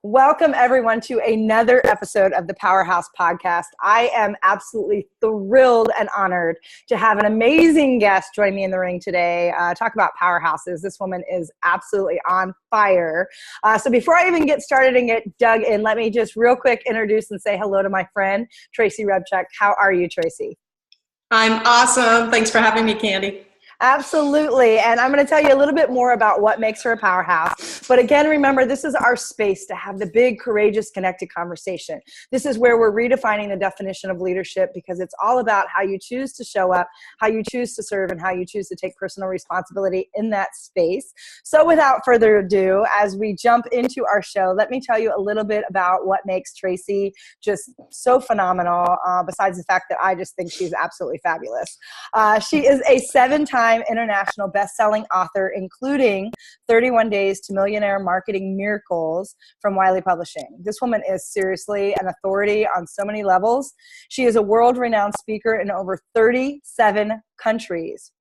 Welcome, everyone, to another episode of the Powerhouse Podcast. I am absolutely thrilled and honored to have an amazing guest join me in the ring today. Talk about powerhouses. This woman is absolutely on fire. So before I even get started and get dug in, let me just real quick introduce and say hello to my friend, Tracy Repchuk. How are you, Tracy? I'm awesome. Thanks for having me, Candy. Absolutely. And I'm going to tell you a little bit more about what makes her a powerhouse. But again, remember, this is our space to have the big, courageous, connected conversation. This is where we're redefining the definition of leadership, because it's all about how you choose to show up, how you choose to serve, and how you choose to take personal responsibility in that space. So without further ado, as we jump into our show, let me tell you a little bit about what makes Tracy just so phenomenal, besides the fact that I just think she's absolutely fabulous. She is a 7-time international best-selling author, including 31 Days to Millionaire Marketing Miracles from Wiley Publishing. This woman is seriously an authority on so many levels. She is a world-renowned speaker in over 37 countries,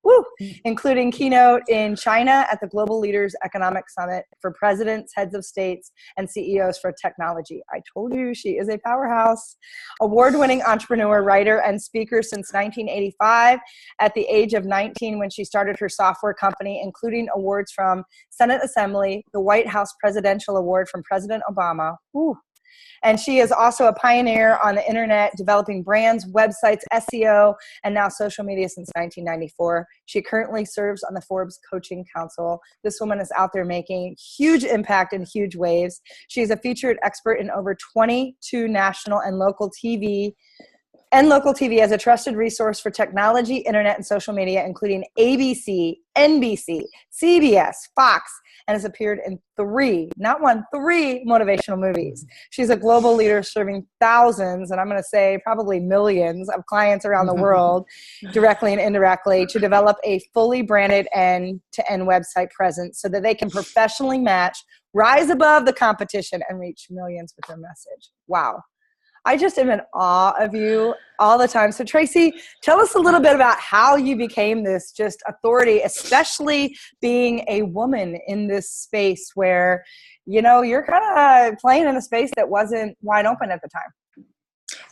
including keynote in China at the Global Leaders Economic Summit for presidents, heads of states, and CEOs for technology. I told you she is a powerhouse. Award-winning entrepreneur, writer, and speaker since 1985. At the age of 19, when she started her software company, including awards from Senate Assembly, the White House Presidential Award from President Obama. And she is also a pioneer on the internet, developing brands, websites, SEO, and now social media since 1994. She currently serves on the Forbes Coaching Council. This woman is out there making huge impact and huge waves. She's a featured expert in over 22 national and local TV as a trusted resource for technology, internet, and social media, including ABC, NBC, CBS, Fox, and has appeared in three motivational movies. She's a global leader serving thousands, and I'm going to say probably millions of clients around the world, directly and indirectly, to develop a fully branded end-to-end website presence so that they can professionally match, rise above the competition, and reach millions with their message. Wow. I just am in awe of you all the time. So Tracy, tell us a little bit about how you became this just authority, especially being a woman in this space where, you know, you're kind of playing in a space that wasn't wide open at the time.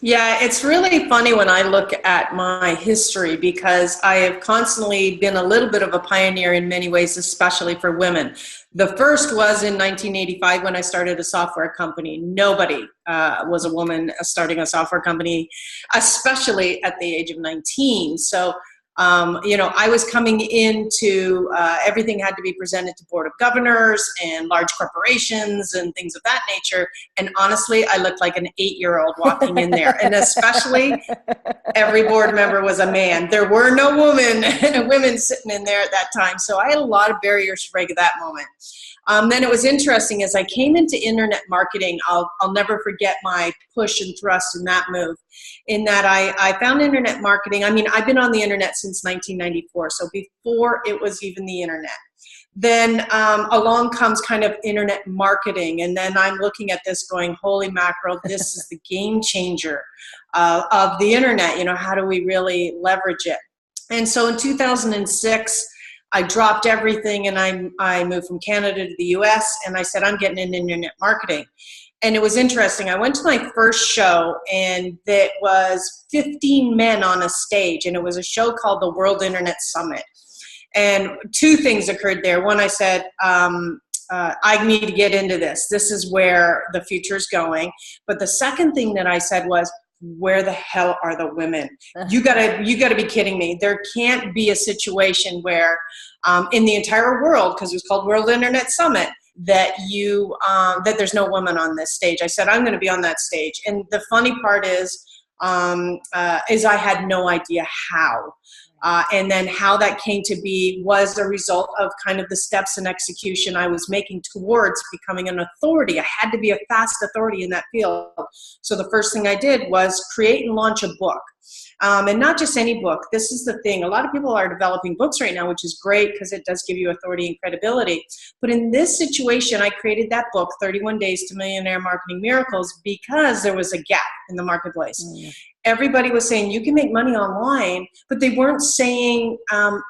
Yeah, it's really funny when I look at my history, because I have constantly been a little bit of a pioneer in many ways, especially for women. The first was in 1985 when I started a software company. Nobody was a woman starting a software company, especially at the age of 19. So I was coming into everything had to be presented to board of governors and large corporations and things of that nature. And honestly, I looked like an 8-year-old walking in there. And especially every board member was a man. There were no women sitting in there at that time. So I had a lot of barriers to break at that moment. Then it was interesting as I came into internet marketing. I'll never forget my push and thrust in that move, in that I found internet marketing. I mean, I've been on the internet since 1994, so before it was even the internet. Then along comes kind of internet marketing, and then I'm looking at this going, holy mackerel, this is the game changer of the internet. You know, how do we really leverage it? And so in 2006, I dropped everything and I moved from Canada to the US, and I said, I'm getting into internet marketing. And it was interesting. I went to my first show, and it was 15 men on a stage, and it was a show called the World Internet Summit. And two things occurred there. One, I said, I need to get into this. This is where the future is going. But the second thing that I said was, where the hell are the women? You gotta be kidding me. There can't be a situation where in the entire world, because it was called World Internet Summit, that there's no woman on this stage. I said, I'm going to be on that stage. And the funny part is I had no idea how. And then how that came to be was a result of kind of the steps and execution I was making towards becoming an authority. I had to be a fast authority in that field. So the first thing I did was create and launch a book. And not just any book. This is the thing. A lot of people are developing books right now, which is great because it does give you authority and credibility. But in this situation, I created that book, 31 Days to Millionaire Marketing Miracles, because there was a gap. in the marketplace. Everybody was saying you can make money online, but they weren't saying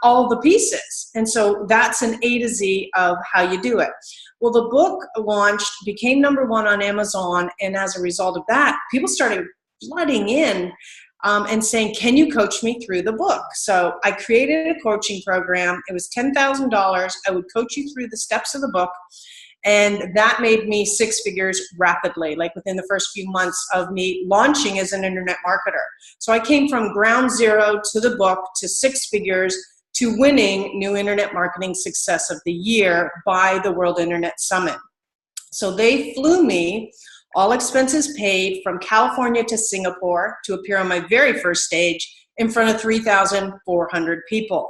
all the pieces. And so that's an A to Z of how you do it. Well, the book launched, became #1 on Amazon, and as a result of that, people started flooding in and saying, can you coach me through the book? So I created a coaching program. It was $10,000. I would coach you through the steps of the book. And that made me 6 figures rapidly, like within the first few months of me launching as an internet marketer. So I came from ground zero to the book to 6 figures to winning New Internet Marketing Success of the Year by the World Internet Summit. So they flew me, all expenses paid, from California to Singapore to appear on my very first stage in front of 3,400 people.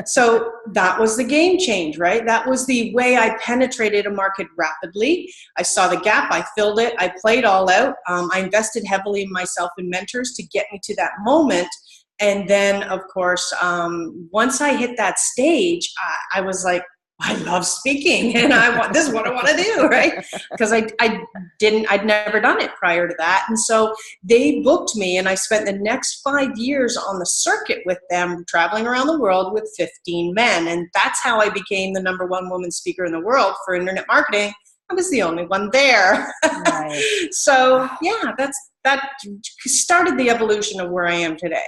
So that was the game change, right? That was the way I penetrated a market rapidly. I saw the gap, I filled it, I played all out. I invested heavily in myself and mentors to get me to that moment. And then, of course, once I hit that stage, I was like, I love speaking, and this is what I want to do, right? Because I'd never done it prior to that. And so they booked me, and I spent the next 5 years on the circuit with them, traveling around the world with 15 men. And that's how I became the #1 woman speaker in the world for internet marketing. I was the only one there. Right. So yeah, that started the evolution of where I am today.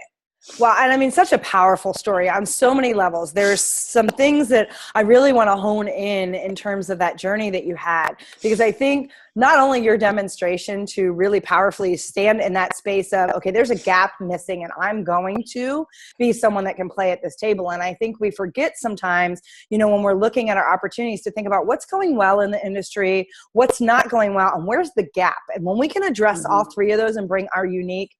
Well, and I mean, such a powerful story on so many levels. There's some things that I really want to hone in terms of that journey that you had, because I think not only your demonstration to really powerfully stand in that space of, okay, there's a gap missing and I'm going to be someone that can play at this table. And I think we forget sometimes, when we're looking at our opportunities, to think about what's going well in the industry, what's not going well, and where's the gap. And when we can address all three of those and bring our unique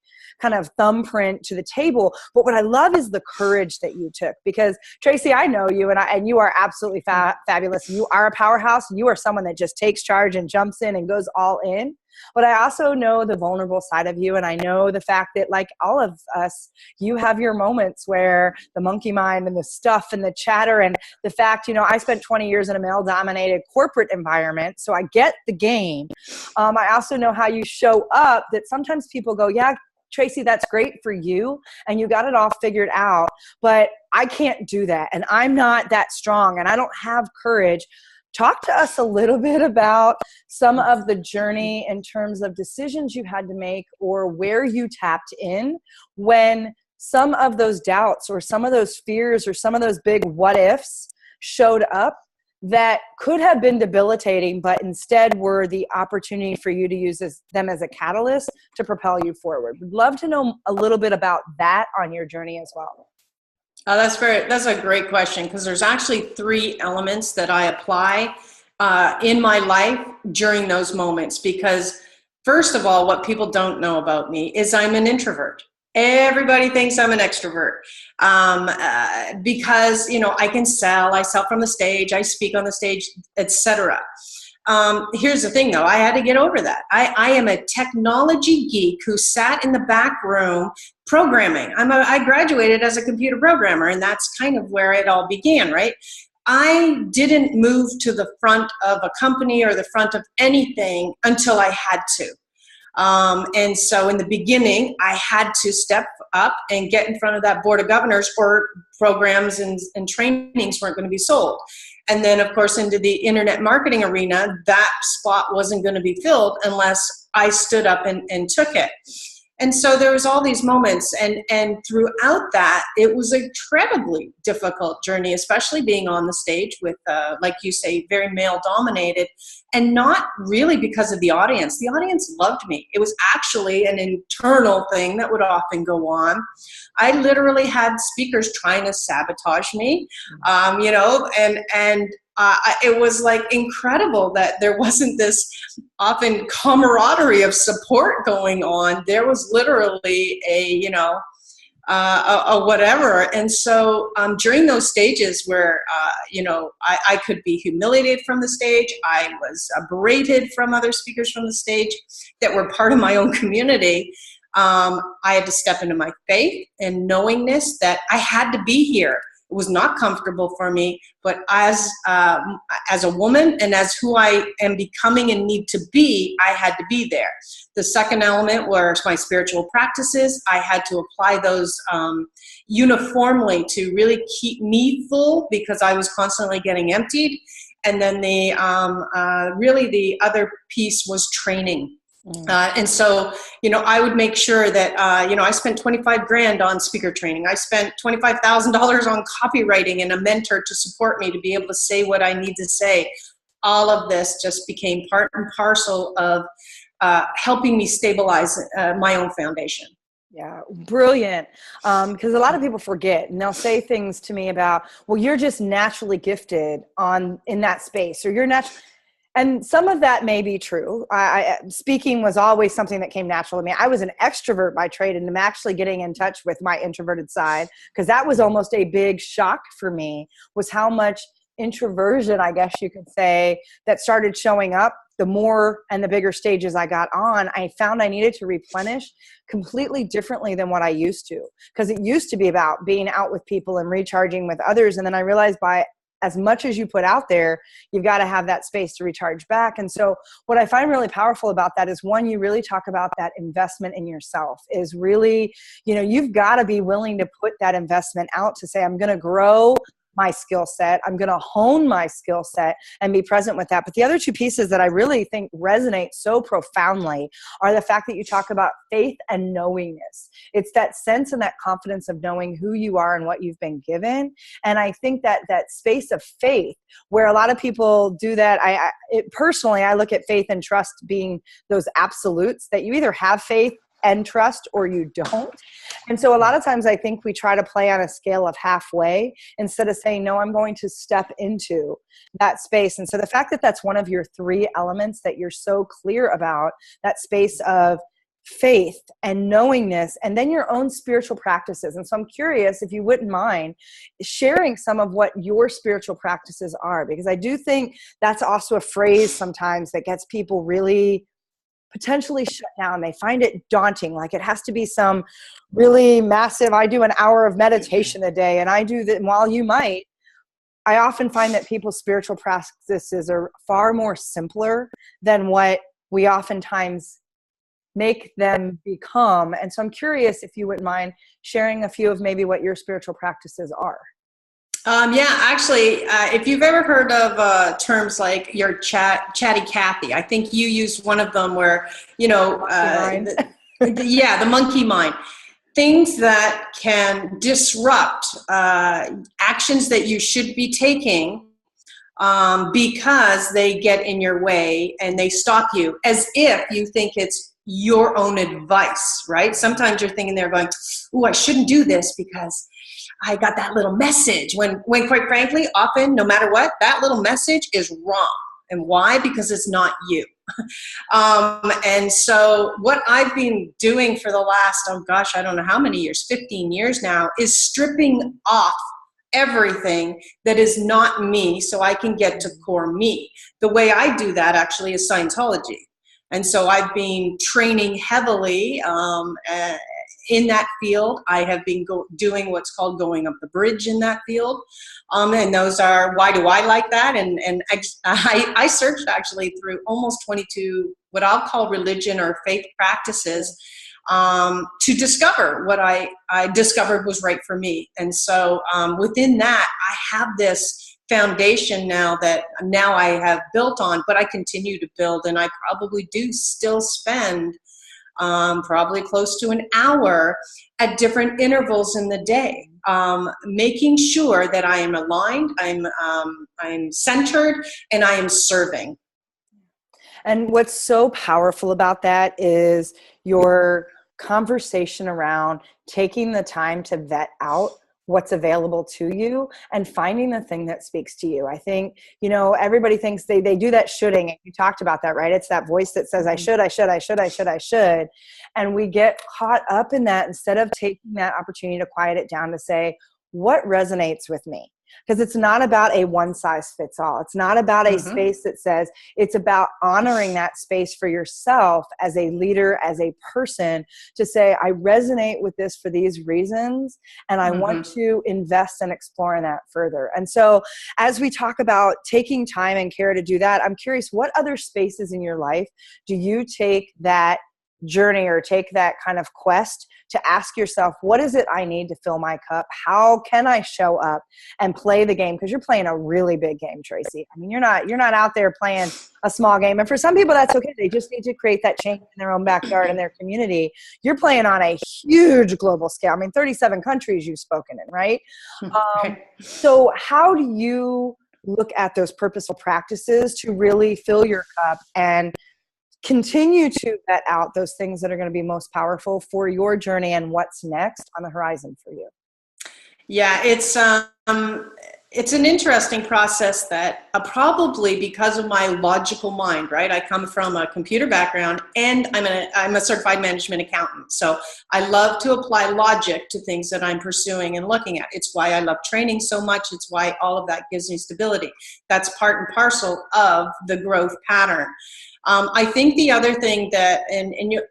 kind of thumbprint to the table. But what I love is the courage that you took, because Tracy, I know you, and you are absolutely fabulous. You are a powerhouse. You are someone that just takes charge and jumps in and goes all in. But I also know the vulnerable side of you. And I know the fact that, like all of us, you have your moments where the monkey mind and the stuff and the chatter and the fact, I spent 20 years in a male-dominated corporate environment, so I get the game. I also know how you show up, that sometimes people go, yeah, Tracy, that's great for you, and you got it all figured out, but I can't do that, and I'm not that strong, and I don't have courage. Talk to us a little bit about some of the journey in terms of decisions you had to make, or where you tapped in when some of those doubts or some of those fears or some of those big what ifs showed up that could have been debilitating, but instead were the opportunity for you to use them as a catalyst to propel you forward. We'd love to know a little bit about that on your journey as well. Oh, that's a great question, because there's actually 3 elements that I apply in my life during those moments. Because first of all, what people don't know about me is I'm an introvert. Everybody thinks I'm an extrovert because, I can sell, I sell from the stage, I speak on the stage, etc. Here's the thing though, I had to get over that. I am a technology geek who sat in the back room programming. I graduated as a computer programmer, and that's kind of where it all began, right? I didn't move to the front of a company or the front of anything until I had to. And so in the beginning, I had to step up and get in front of that board of governors, or programs and trainings weren't going to be sold. And then, of course, into the internet marketing arena, that spot wasn't going to be filled unless I stood up and took it. And so there was all these moments, and throughout that, it was an incredibly difficult journey, especially being on the stage with, like you say, very male-dominated, and not really because of the audience. The audience loved me. It was actually an internal thing that would often go on. I literally had speakers trying to sabotage me, it was like incredible that there wasn't this often camaraderie of support going on. There was literally a whatever. And so during those stages where, I could be humiliated from the stage, I was berated from other speakers from the stage that were part of my own community, I had to step into my faith and knowingness that I had to be here. was not comfortable for me, but as a woman and as who I am becoming and need to be, I had to be there. The second element was my spiritual practices. I had to apply those uniformly to really keep me full, because I was constantly getting emptied. And then really the other piece was training. And so, I would make sure that, I spent 25 grand on speaker training. I spent $25,000 on copywriting and a mentor to support me to be able to say what I need to say. All of this just became part and parcel of helping me stabilize my own foundation. Yeah, brilliant. Because a lot of people forget, and they'll say things to me about, well, you're just naturally gifted in that space, or you're natural. And some of that may be true. Speaking was always something that came natural to me. I was an extrovert by trade, and I'm actually getting in touch with my introverted side, because that was almost a big shock for me, was how much introversion, I guess you could say, that started showing up. The more and the bigger stages I got on, I found I needed to replenish completely differently than what I used to. Because it used to be about being out with people and recharging with others. And then I realized by as much as you put out there, you've got to have that space to recharge back. And so what I find really powerful about that is, one, you really talk about that investment in yourself is really, you've got to be willing to put that investment out to say, I'm going to grow my skill set. I'm going to hone my skill set and be present with that. But the other two pieces that I really think resonate so profoundly are the fact that you talk about faith and knowingness. It's that sense and that confidence of knowing who you are and what you've been given. And I think that space of faith, where a lot of people do that, personally, I look at faith and trust being those absolutes that you either have faith and trust or you don't. And so a lot of times I think we try to play on a scale of halfway instead of saying, no, I'm going to step into that space. And so the fact that that's one of your three elements that you're so clear about, that space of faith and knowingness, and then your own spiritual practices. And so I'm curious if you wouldn't mind sharing some of what your spiritual practices are, because I do think that's also a phrase sometimes that gets people really potentially shut down. They find it daunting. Like it has to be some really massive, I do an hour of meditation a day and I do that. And while you might, I often find that people's spiritual practices are far more simpler than what we oftentimes make them become. And so I'm curious if you wouldn't mind sharing a few of maybe what your spiritual practices are. Actually, if you've ever heard of terms like your chatty Cathy, I think you used one of them where, the monkey mind. Things that can disrupt actions that you should be taking because they get in your way and they stop you, as if you think it's your own advice, right? Sometimes you're thinking they're going, "Ooh, I shouldn't do this because I got that little message," when quite frankly, often, no matter what, that little message is wrong. And why? Because it's not you. And so what I've been doing for the last, I don't know how many years, 15 years now, is stripping off everything that is not me so I can get to core me. The way I do that actually is Scientology. And so I've been training heavily in that field. I have been doing what's called going up the bridge in that field. And those are, why do I like that? And I searched actually through almost 22, what I'll call religion or faith practices, to discover what I discovered was right for me. And so within that, I have this foundation now that I have built on, but I continue to build, and I probably do still spend probably close to an hour at different intervals in the day, making sure that I am aligned, I'm centered, and I am serving. And what's so powerful about that is your conversation around taking the time to vet out what's available to you and finding the thing that speaks to you. I think, everybody thinks they do that shoulding. And you talked about that, right? It's that voice that says, I should. And we get caught up in that instead of taking that opportunity to quiet it down to say, what resonates with me? because it's not about a one size fits all. It's not about a space that says, it's about honoring that space for yourself as a leader, as a person, to say, I resonate with this for these reasons, and I want to invest and explore in that further. And so as we talk about taking time and care to do that, I'm curious, what other spaces in your life do you take that journey or take that kind of quest to ask yourself, what is it I need to fill my cup? How can I show up and play the game? Because you're playing a really big game, Tracy. I mean, you're not out there playing a small game. And for some people, that's okay. They just need to create that change in their own backyard and their community. You're playing on a huge global scale. I mean, 37 countries you've spoken in, right? So how do you look at those purposeful practices to really fill your cup and continue to vet out those things that are going to be most powerful for your journey and what's next on the horizon for you? Yeah, it's an interesting process that probably because of my logical mind, right? I come from a computer background, and I'm a certified management accountant. So I love to apply logic to things that I'm pursuing and looking at. It's why I love training so much. It's why all of that gives me stability. That's part and parcel of the growth pattern. I think the other thing that,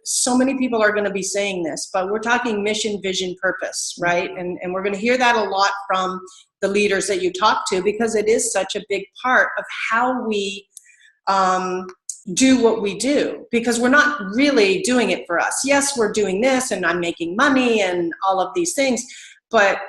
so many people are going to be saying this, but we're talking mission, vision, purpose, right? And we're going to hear that a lot from the leaders that you talk to, because it is such a big part of how we do what we do, because we're not really doing it for us. Yes, we're doing this and I'm making money and all of these things. But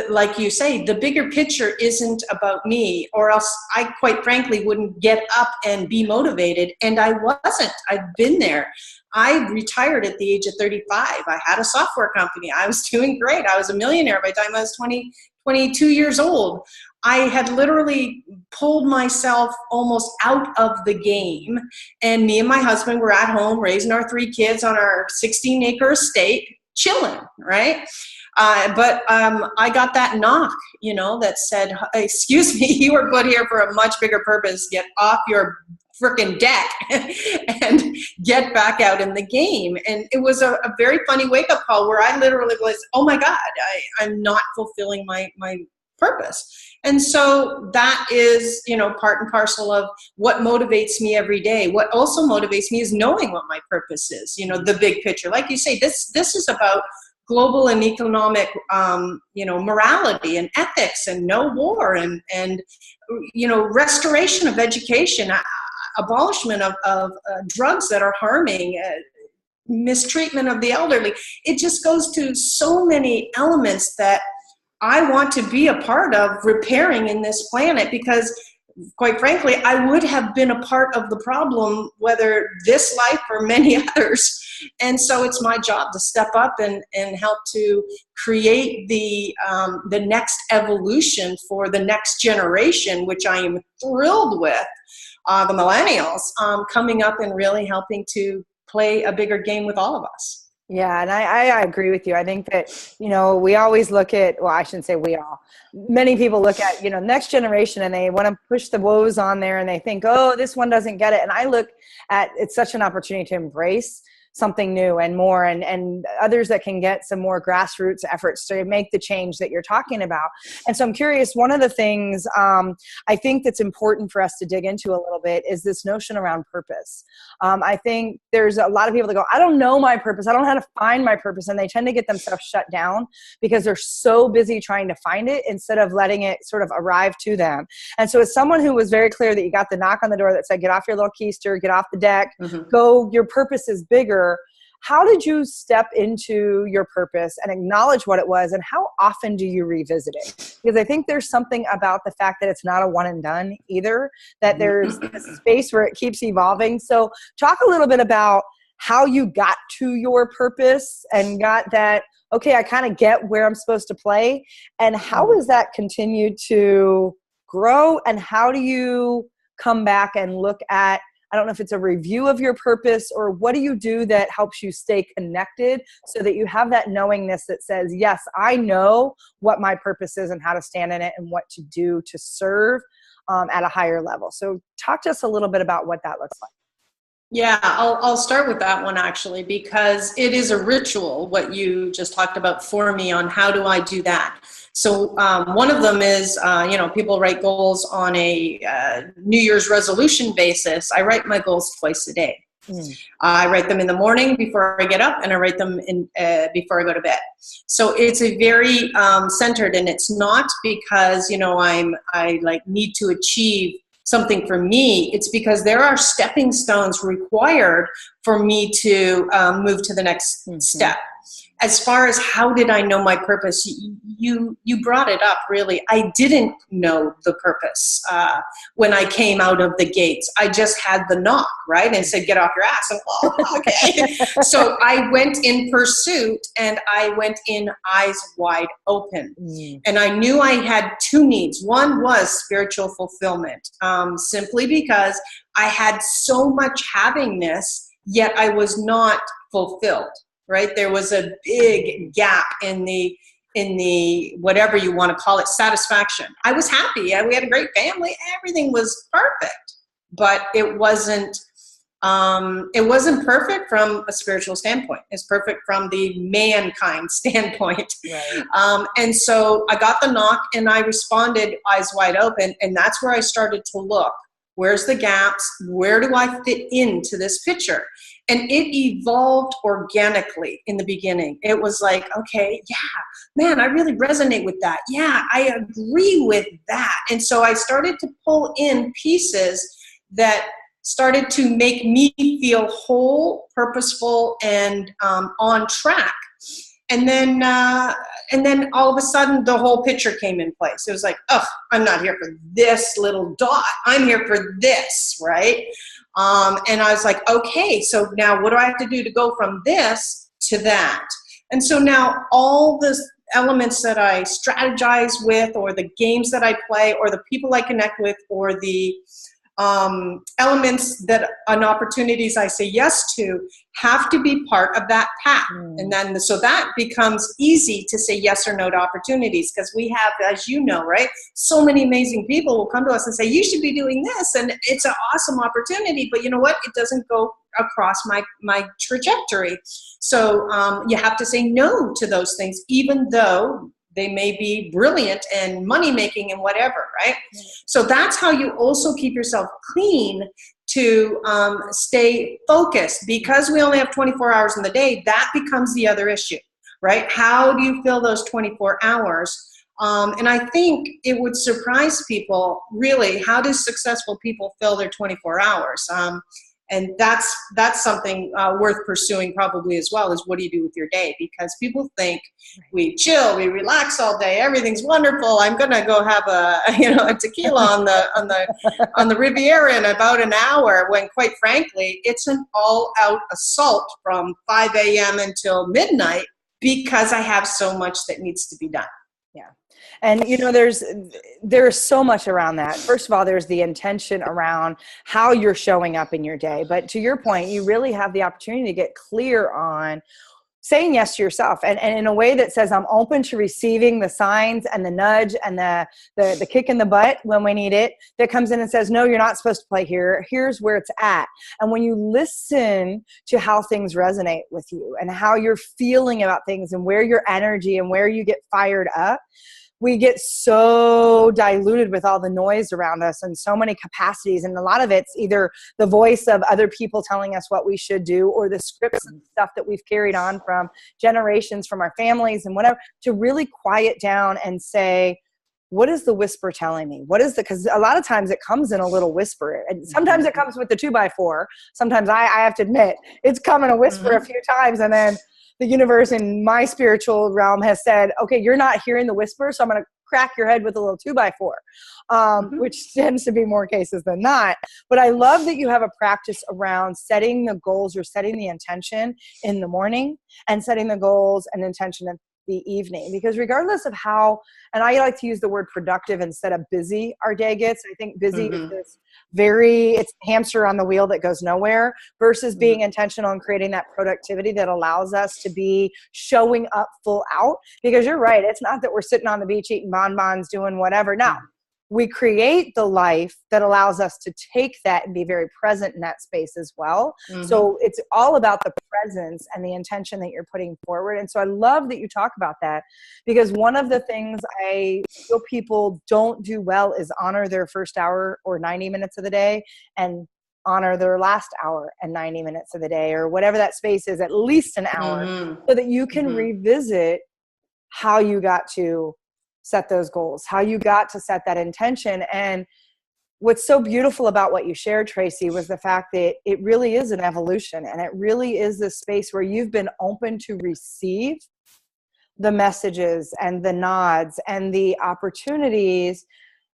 like you say, the bigger picture isn't about me, or else I quite frankly wouldn't get up and be motivated. And I wasn't. I've been there. I retired at the age of 35. I had a software company. I was doing great. I was a millionaire by the time I was 22 years old. I had literally pulled myself almost out of the game. And me and my husband were at home raising our 3 kids on our 16-acre estate, chilling, right? But I got that knock, that said, excuse me, you were put here for a much bigger purpose. Get off your frickin' deck and get back out in the game. And it was a very funny wake-up call where I literally was, oh my God, I'm not fulfilling my purpose. And so that is, part and parcel of what motivates me every day. What also motivates me is knowing what my purpose is, the big picture. Like you say, this is about global and economic, morality and ethics and no war and restoration of education, abolishment of drugs that are harming, mistreatment of the elderly. It just goes to so many elements that I want to be a part of repairing in this planet, because quite frankly, I would have been a part of the problem, whether this life or many others. And so it's my job to step up and help to create the next evolution for the next generation, which I am thrilled with, the millennials, coming up and really helping to play a bigger game with all of us. Yeah, and I agree with you. I think that, we always look at, well, I shouldn't say we all, many people look at, next generation, and they want to push the woes on there, and they think, oh, this one doesn't get it. And I look at, it's such an opportunity to embrace something new and more, and others that can get some more grassroots efforts to make the change that you're talking about. And so I'm curious, one of the things I think that's important for us to dig into a little bit is this notion around purpose. I think there's a lot of people that go, I don't know my purpose. I don't know how to find my purpose. And they tend to get themselves shut down because they're so busy trying to find it instead of letting it sort of arrive to them. And so as someone who was very clear that you got the knock on the door that said, get off your little keister, get off the deck, go, your purpose is bigger. How did you step into your purpose and acknowledge what it was, and how often do you revisit it? Because I think there's something about the fact that it's not a one and done either, that there's a space where it keeps evolving. So talk a little bit about how you got to your purpose and got that, okay, I kind of get where I'm supposed to play, and how has that continued to grow, and how do you come back and look at, I don't know if it's a review of your purpose, or what do you do that helps you stay connected so that you have that knowingness that says, yes, I know what my purpose is and how to stand in it and what to do to serve at a higher level. So talk to us a little bit about what that looks like. Yeah, I'll start with that one actually, because it is a ritual, what you just talked about for me on how do I do that. So one of them is, people write goals on a New Year's resolution basis. I write my goals twice a day. I write them in the morning before I get up, and I write them in before I go to bed. So it's a very centered, and it's not because I like need to achieve something for me. It's because there are stepping stones required for me to move to the next step. As far as how did I know my purpose, you brought it up, really. I didn't know the purpose when I came out of the gates. I just had the knock, right? And said, get off your ass. And, oh, okay. So I went in pursuit, and I went in eyes wide open. And I knew I had two needs. One was spiritual fulfillment, simply because I had so much havingness, yet I was not fulfilled. Right? There was a big gap in the whatever you want to call it, satisfaction. I was happy. We had a great family. Everything was perfect, but it wasn't perfect from a spiritual standpoint. It's perfect from the mankind standpoint. Right. And so I got the knock, and I responded eyes wide open. And that's where I started to look. Where's the gaps? Where do I fit into this picture? And it evolved organically in the beginning. It was like, okay, yeah, man, I really resonate with that. Yeah, I agree with that. And so I started to pull in pieces that started to make me feel whole, purposeful, and on track. And then all of a sudden, the whole picture came in place. It was like, oh, I'm not here for this little dot. I'm here for this, right? And I was like, okay, so now what do I have to do to go from this to that? And so now all the elements that I strategize with, or the games that I play, or the people I connect with, or the elements and opportunities I say yes to have to be part of that path. And then, so that becomes easy to say yes or no to opportunities, because we have, as you know, right, so many amazing people will come to us and say, you should be doing this, and it's an awesome opportunity, but you know what, it doesn't go across my trajectory. So you have to say no to those things, even though they may be brilliant and money-making and whatever, right? So that's how you also keep yourself clean to stay focused. Because we only have 24 hours in the day, that becomes the other issue, right? How do you fill those 24 hours? And I think it would surprise people, really, how do successful people fill their 24 hours? And that's something worth pursuing probably as well, is what do you do with your day? Because people think we chill, we relax all day, everything's wonderful. I'm gonna go have a tequila on the Riviera in about an hour, when quite frankly, it's an all-out assault from 5 a.m. until midnight, because I have so much that needs to be done. Yeah. And, there's so much around that. First of all, there's the intention around how you're showing up in your day. But to your point, you really have the opportunity to get clear on saying yes to yourself, and in a way that says, I'm open to receiving the signs and the nudge and the kick in the butt when we need it, that comes in and says, no, you're not supposed to play here. Here's where it's at. And when you listen to how things resonate with you and how you're feeling about things and where your energy and where you get fired up, we get so diluted with all the noise around us and so many capacities. And a lot of it's either the voice of other people telling us what we should do, or the scripts and stuff that we've carried on from generations, from our families and whatever, to really quiet down and say, what is the whisper telling me? Because a lot of times it comes in a little whisper, and sometimes it comes with the 2x4. Sometimes I have to admit, it's come in a whisper a few times, and then the universe in my spiritual realm has said, okay, you're not hearing the whisper, so I'm going to crack your head with a little 2x4, which tends to be more cases than not. But I love that you have a practice around setting the goals or setting the intention in the morning, and setting the goals and intention in the evening. Because regardless of how, and I like to use the word productive instead of busy our day gets, I think busy is this it's hamster on the wheel that goes nowhere, versus being intentional and creating that productivity that allows us to be showing up full out. Because you're right, it's not that we're sitting on the beach eating bonbons doing whatever. Now, we create the life that allows us to take that and be very present in that space as well. So it's all about the presence and the intention that you're putting forward. And so I love that you talk about that, because one of the things I feel people don't do well is honor their first hour or 90 minutes of the day, and honor their last hour and 90 minutes of the day, or whatever that space is, at least an hour, so that you can revisit how you got to set those goals, how you got to set that intention. And what's so beautiful about what you shared, Tracy, was the fact that it really is an evolution, and it really is this space where you've been open to receive the messages and the nods and the opportunities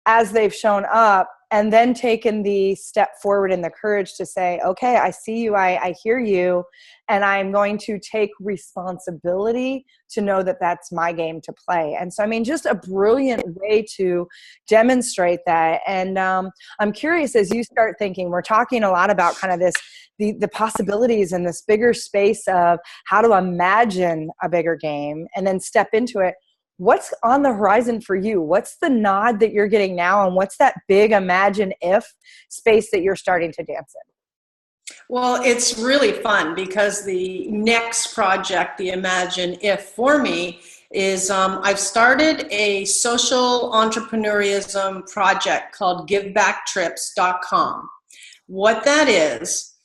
as they've shown up, and then taken the step forward and the courage to say, okay, I see you, I hear you, and I'm going to take responsibility to know that that's my game to play. And so, I mean, just a brilliant way to demonstrate that. And I'm curious, as you start thinking, we're talking a lot about kind of this, the possibilities in this bigger space of how to imagine a bigger game and then step into it. What's on the horizon for you? What's the nod that you're getting now? And what's that big imagine if space that you're starting to dance in? Well, it's really fun, because the next project, the Imagine If for me, is I've started a social entrepreneurism project called givebacktrips.com. What that is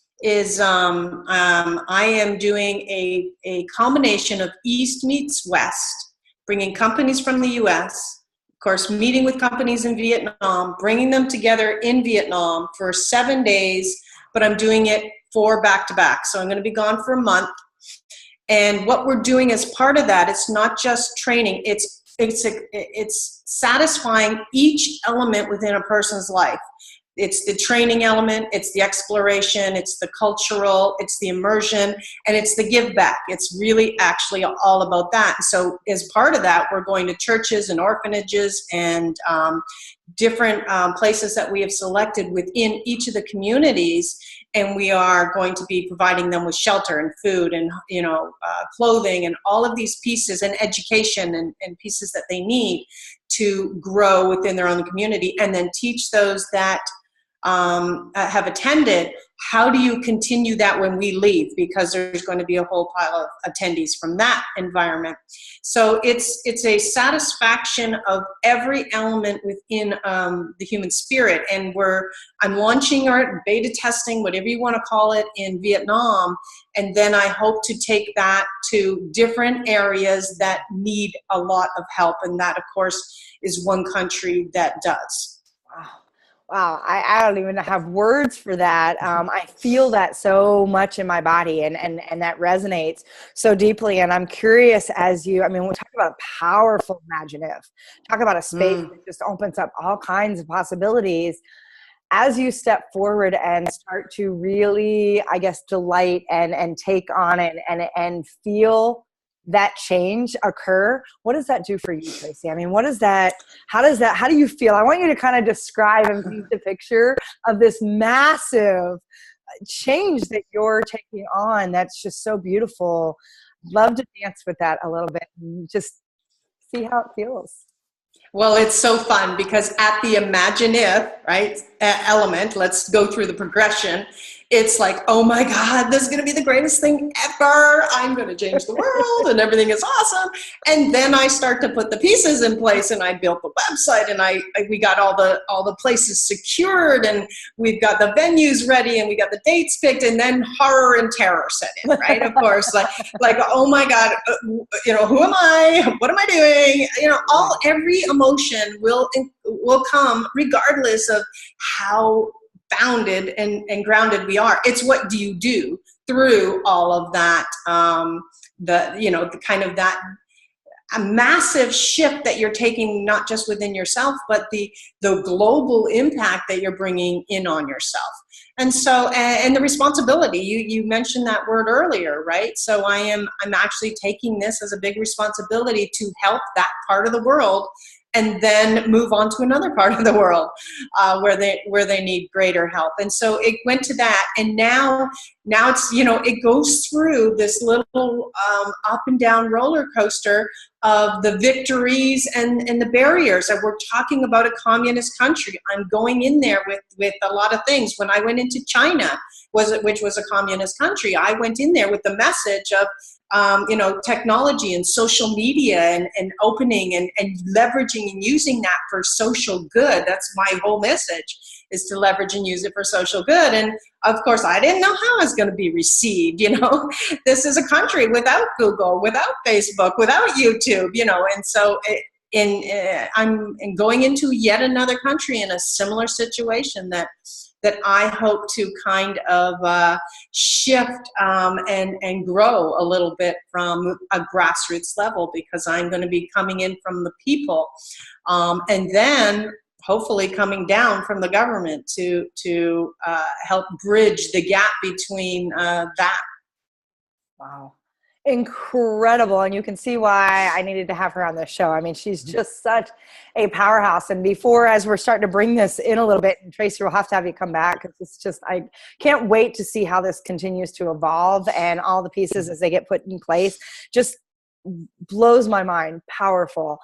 I am doing a combination of East meets West, bringing companies from the US, of course, meeting with companies in Vietnam, bringing them together in Vietnam for 7 days, but I'm doing it 4 back-to-back. So I'm going to be gone for a month. And what we're doing as part of that, it's not just training, it's satisfying each element within a person's life. It's the training element, it's the exploration, it's the cultural, it's the immersion, and it's the give back. It's really actually all about that. So as part of that, we're going to churches and orphanages and different places that we have selected within each of the communities, and we are going to be providing them with shelter and food and clothing and all of these pieces, and education and pieces that they need to grow within their own community, and then teach those that have attended, how do you continue that when we leave? Because there's going to be a whole pile of attendees from that environment. So it's a satisfaction of every element within the human spirit. And I'm launching our beta testing, whatever you want to call it, in Vietnam. And then I hope to take that to different areas that need a lot of help. And that, of course, is one country that does. Wow. Wow, I don't even have words for that. I feel that so much in my body, and that resonates so deeply. And I'm curious, we'll talk about a powerful imaginative, talk about a space that just opens up all kinds of possibilities. As you step forward and start to really, I guess, delight and take on it and feel that change occur, what does that do for you, Tracy? I mean, how do you feel? I want you to kind of describe and paint the picture of this massive change that you're taking on. That's just so beautiful. Love to dance with that a little bit and just see how it feels. Well, it's so fun, because at the imagine if, right, element, let's go through the progression. It's like, oh my God, this is going to be the greatest thing ever. I'm going to change the world and everything is awesome. And then I start to put the pieces in place, and I built the website, and we got all the places secured, and we've got the venues ready, and we got the dates picked, and then horror and terror set in, right? Of course, like oh my God, who am I? What am I doing? Every emotion will come regardless of how founded and grounded we are. It's what do you do through all of that, the kind of that a massive shift that you're taking, not just within yourself, but the global impact that you're bringing in on yourself. And so, and the responsibility, you mentioned that word earlier, right? So I'm actually taking this as a big responsibility to help that part of the world and then move on to another part of the world where they need greater help. And so it went to that, and now it's, it goes through this little up and down roller coaster of the victories and the barriers. And we're talking about a communist country. I'm going in there with a lot of things. When I went into China, which was a communist country, I went in there with the message of technology and social media and opening and leveraging and using that for social good. That's my whole message, is to leverage and use it for social good. And of course, I didn't know how I was going to be received. This is a country without Google, without Facebook, without YouTube, and so I'm going into yet another country in a similar situation that I hope to kind of shift and grow a little bit from a grassroots level, because I'm going to be coming in from the people, and then hopefully coming down from the government to help bridge the gap between that. Wow. Incredible. And you can see why I needed to have her on this show. I mean, she's just such a powerhouse. And as we're starting to bring this in a little bit, and Tracy, we'll have to have you come back, because it's just, I can't wait to see how this continues to evolve, and all the pieces as they get put in place just blows my mind. Powerful.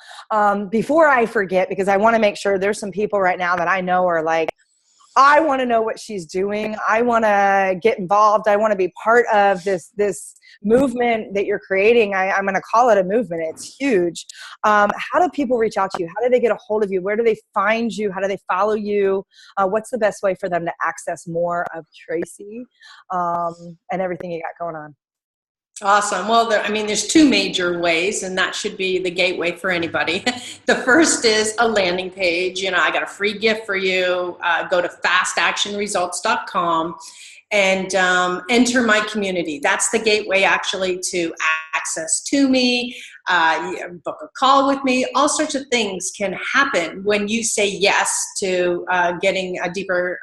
Before I forget, because I want to make sure, there's some people right now that I know are like, I want to know what she's doing. I want to get involved. I want to be part of this movement that you're creating. I'm going to call it a movement. It's huge. How do people reach out to you? How do they get a hold of you? Where do they find you? How do they follow you? What's the best way for them to access more of Tracy and everything you got going on? Awesome. Well, there's two major ways, and that should be the gateway for anybody. The first is a landing page. I got a free gift for you. Go to fastactionresults.com and enter my community. That's the gateway actually to access to me, book a call with me. All sorts of things can happen when you say yes to getting a deeper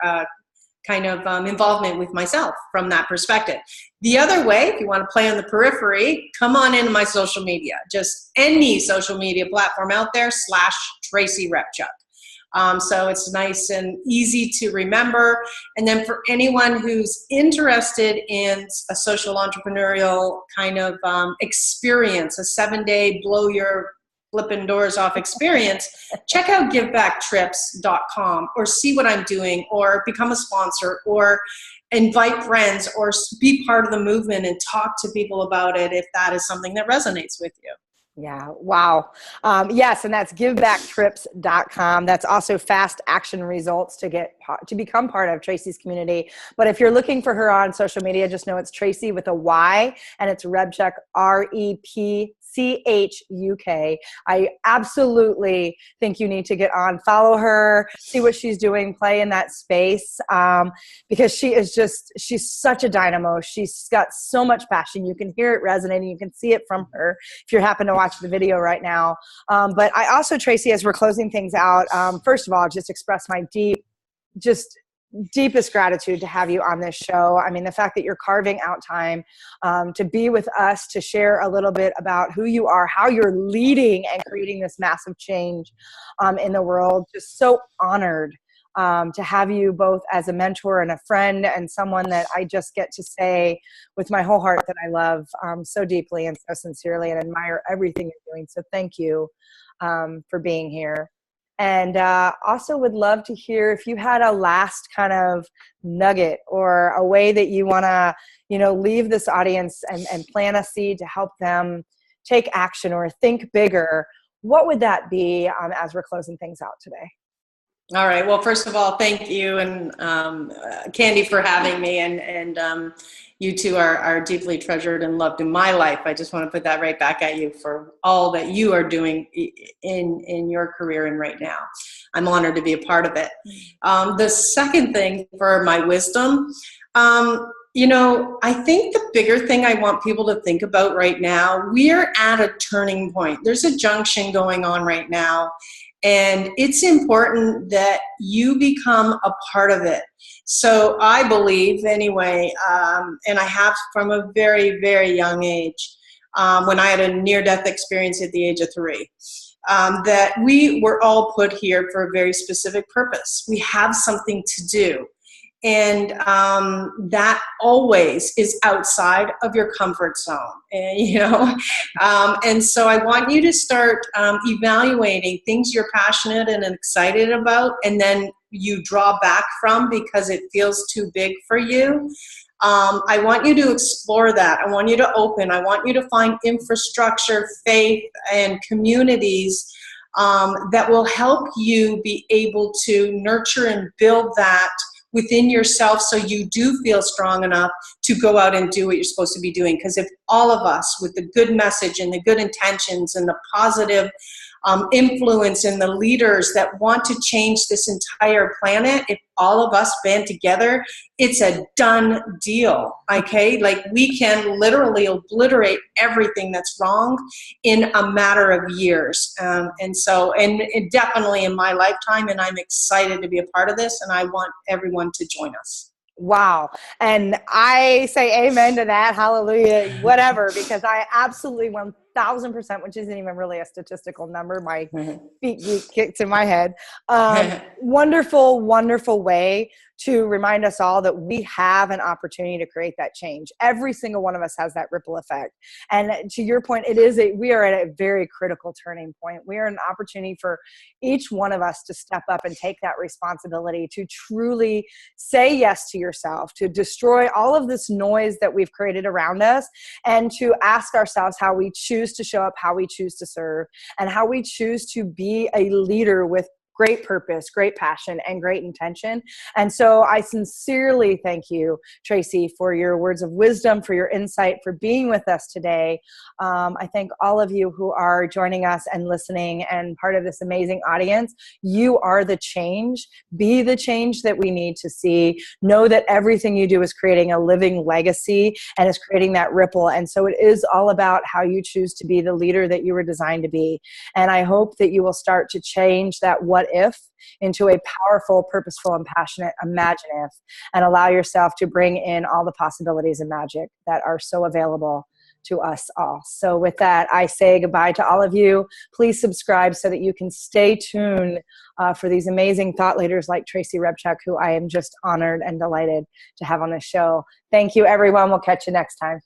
kind of involvement with myself from that perspective. The other way, if you want to play on the periphery, come on into my social media. Just any social media platform out there /Tracy Repchuk. So it's nice and easy to remember. And then for anyone who's interested in a social entrepreneurial kind of experience, a 7-day blow your flipping doors off experience, check out givebacktrips.com, or see what I'm doing, or become a sponsor, or invite friends, or be part of the movement and talk to people about it if that is something that resonates with you. Yeah. Wow. Yes. And that's givebacktrips.com. That's also Fast Action Results to become part of Tracy's community. But if you're looking for her on social media, just know it's Tracy with a Y, and it's Repchuk, Repchuk. I absolutely think you need to get on, follow her, see what she's doing, play in that space, because she's such a dynamo. She's got so much passion. You can hear it resonating. You can see it from her if you happen to watch the video right now. But I also, Tracy, as we're closing things out, first of all, just express my deepest gratitude to have you on this show. I mean, the fact that you're carving out time to be with us, to share a little bit about who you are, how you're leading and creating this massive change in the world. Just so honored to have you both as a mentor and a friend, and someone that I just get to say with my whole heart that I love so deeply and so sincerely, and admire everything you're doing. So thank you for being here. And also would love to hear if you had a last kind of nugget, or a way that you want to, leave this audience and plant a seed to help them take action or think bigger. What would that be as we're closing things out today? All right. Well, first of all, thank you and Candy for having me, and you two are deeply treasured and loved in my life. I just want to put that right back at you for all that you are doing in your career and right now. I'm honored to be a part of it. The second thing for my wisdom, I think the bigger thing I want people to think about right now, we're at a turning point. There's a junction going on right now. And it's important that you become a part of it. So I believe anyway, and I have from a very, very young age, when I had a near-death experience at the age of 3. that we were all put here for a very specific purpose. We have something to do. And that always is outside of your comfort zone, and, and so I want you to start evaluating things you're passionate and excited about, and then you draw back from because it feels too big for you. I want you to explore that. I want you to open. I want you to find infrastructure, faith, and communities that will help you be able to nurture and build that within yourself, so you do feel strong enough to go out and do what you're supposed to be doing. Because if all of us, with the good message and the good intentions and the positive influence and the leaders that want to change this entire planet, if all of us band together, it's a done deal, okay? Like, we can literally obliterate everything that's wrong in a matter of years. And it definitely in my lifetime, and I'm excited to be a part of this, and I want everyone to join us. Wow. And I say amen to that. Hallelujah, whatever, because I absolutely 1000%, which isn't even really a statistical number. My feet kicked in my head. Wonderful, wonderful way to remind us all that we have an opportunity to create that change. Every single one of us has that ripple effect. And to your point, we are at a very critical turning point. We are an opportunity for each one of us to step up and take that responsibility to truly say yes to yourself, to destroy all of this noise that we've created around us, and to ask ourselves how we choose to show up, how we choose to serve, and how we choose to be a leader with great purpose, great passion, and great intention. And so I sincerely thank you, Tracy, for your words of wisdom, for your insight, for being with us today. I thank all of you who are joining us and listening and part of this amazing audience. You are the change. Be the change that we need to see. Know that everything you do is creating a living legacy and is creating that ripple. And so it is all about how you choose to be the leader that you were designed to be. And I hope that you will start to change that what if into a powerful, purposeful, and passionate imagine if, and allow yourself to bring in all the possibilities and magic that are so available to us all. So with that, I say goodbye to all of you. Please subscribe so that you can stay tuned for these amazing thought leaders like Tracy Repchuk, who I am just honored and delighted to have on the show. Thank you, everyone. We'll catch you next time.